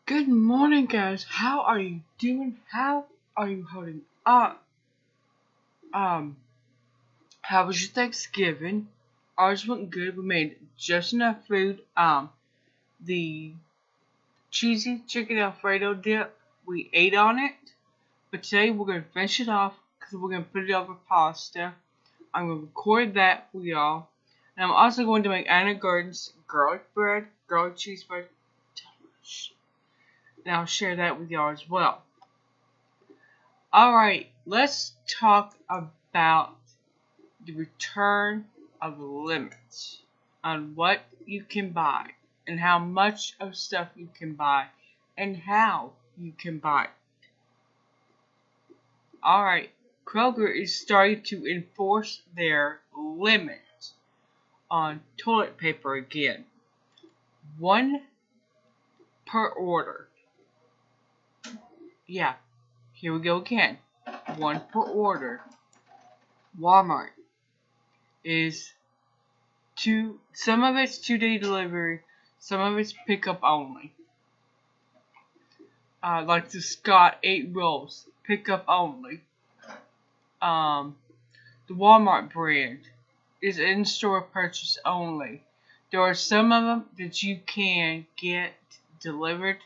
Good morning, guys. How are you doing? How are you holding up? Um, how was your Thanksgiving? Ours went good. We made just enough food. The cheesy chicken Alfredo dip, we ate on it. But today we're gonna finish it off because we're gonna put it over pasta. I'm gonna record that for y'all, and I'm also going to make Anna Gordon's garlic bread, garlic cheese bread, and I'll share that with y'all as well. Alright, let's talk about the return of limits on what you can buy and how much of stuff you can buy and how you can buy it. Alright, Kroger is starting to enforce their limit on toilet paper again. One per order. Yeah, here we go again. One per order. Walmart is some of it's 2-day delivery, some of it's pickup only. Like the Scott 8 rolls, pickup only. The Walmart brand is in-store purchase only. There are some of them that you can get delivered,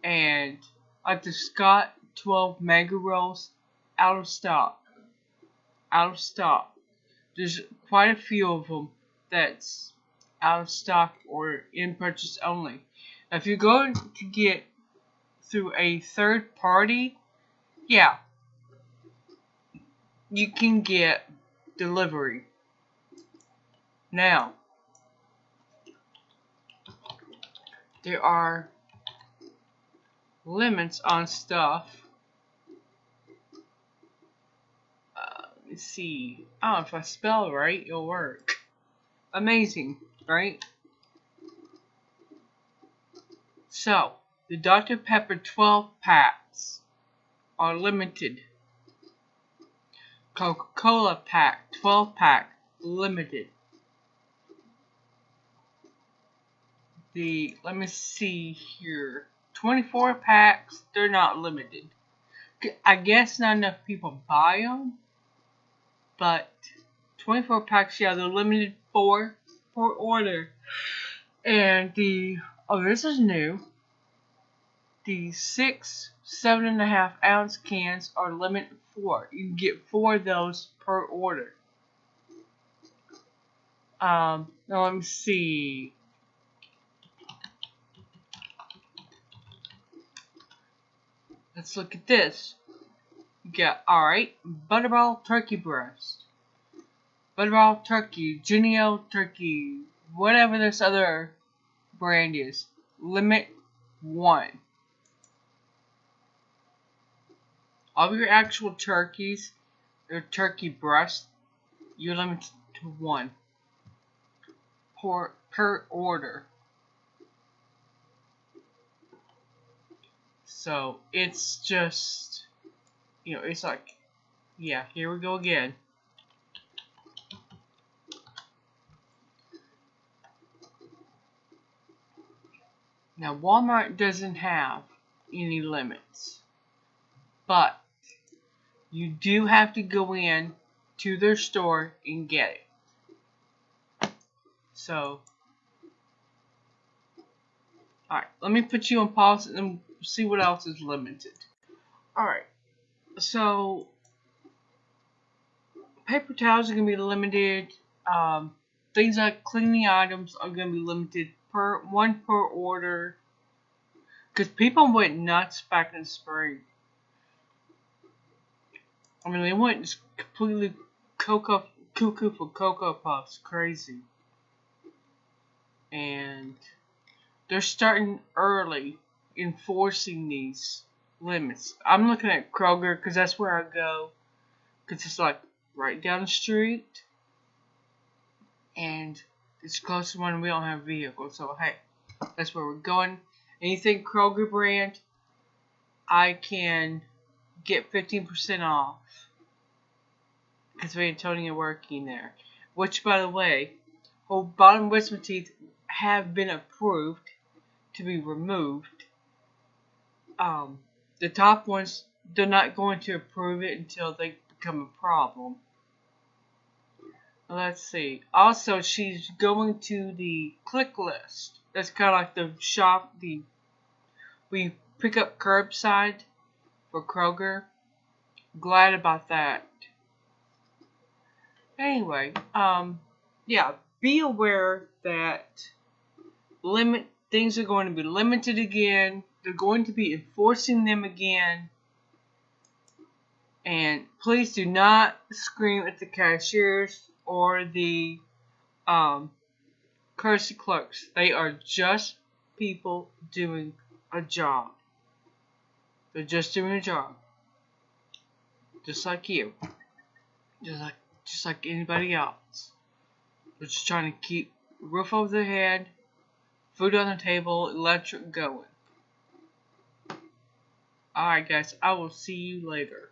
and like the Scott 12 mega rolls, out of stock. Out of stock. There's quite a few of them that's out of stock or in purchase only. Now, if you're going to get through a third party, yeah, you can get delivery. Now, there are limits on stuff. Let's see. Oh, if I spell it right, it'll work. Amazing, right? So, the Dr. Pepper 12 packs are limited. Coca-Cola pack, 12 pack, limited. Let me see here, 24 packs, they're not limited. I guess not enough people buy them, but 24 packs, yeah, they're limited 4 per order. And this is new. The 6 7.5 ounce cans are limited 4. You can get 4 of those per order. Now let me see. Let's look at this. You got, alright, Butterball turkey breast. Butterball turkey, Jennie-O turkey, whatever this other brand is. Limit 1. Of your actual turkeys, or turkey breast, you're limited to 1 per order. So it's just, it's like, yeah, here we go again. Now, Walmart doesn't have any limits, but you do have to go in to their store and get it. So, alright, let me put you on pause and see what else is limited. Alright, so paper towels are going to be limited. Things like cleaning items are going to be limited one per order. Because people went nuts back in spring. I mean, they went completely cuckoo for Cocoa Puffs. Crazy. And they're starting early enforcing these limits. I'm looking at Kroger because that's where I go. Because it's like right down the street. And it's close to when we don't have vehicles. So, hey, that's where we're going. Anything Kroger brand, I can get 15% off. Because we Antonia working there. Which, by the way, bottom wisdom teeth have been approved to be removed. the top ones, they're not going to approve it until they become a problem. Let's see. Also, she's going to the click list. That's kind of like the shop, we pick up curbside for Kroger. Glad about that. Anyway, yeah, be aware that things are going to be limited again. They're going to be enforcing them again. And please do not scream at the cashiers or the courtesy clerks. They are just people doing a job. They're just doing a job. Just like you. Just like anybody else. They're just trying to keep a roof over their head, food on the table, electric going. Alright guys, I will see you later.